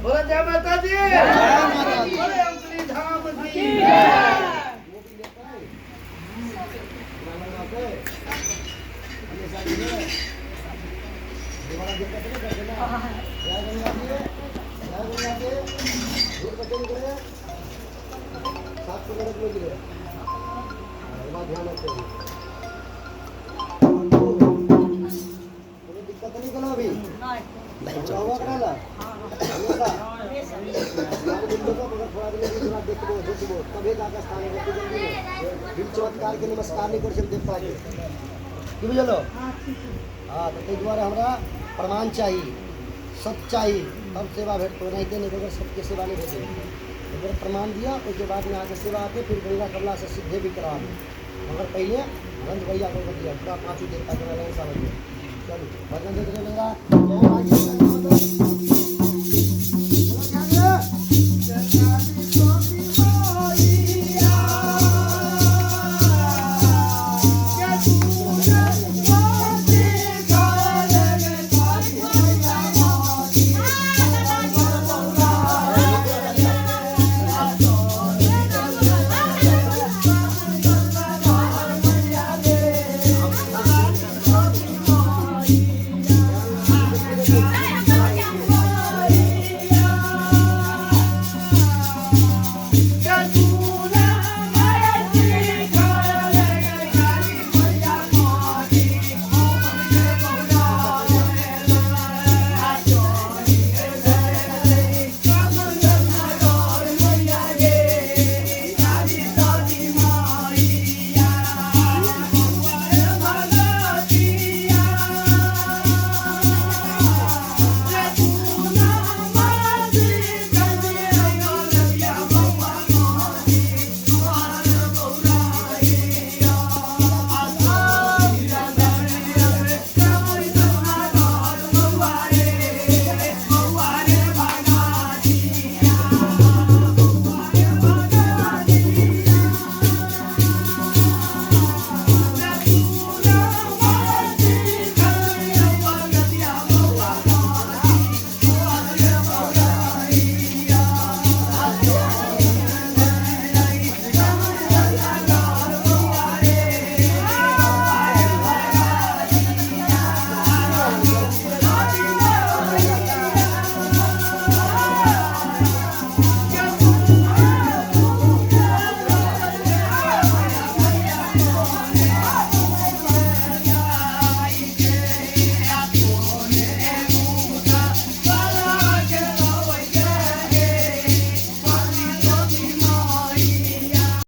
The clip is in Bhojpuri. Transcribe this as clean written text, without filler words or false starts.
बोला जय माता दी, बोले अंकुरी धाम की। दिक्कत नहीं करो अभी चमत्कार के नमस्कार नहीं कर सकते पाए कि बुझलो। हाँ तो ताहि द्वारा हमरा प्रमाण चाहिए, सत्य चाहिए, तब सेवा भेट तो नहीं देने बगैर सत्य सेवा नहीं भेटे। अगर प्रमाण दिया उसके बाद में आगे सेवा आते फिर गंगा कमला से सिद्धे भी करा मगर पहले गंज भैया को दिया पूरा पाँचों देवता के नहीं समझ चलो भजन देते रहेगा।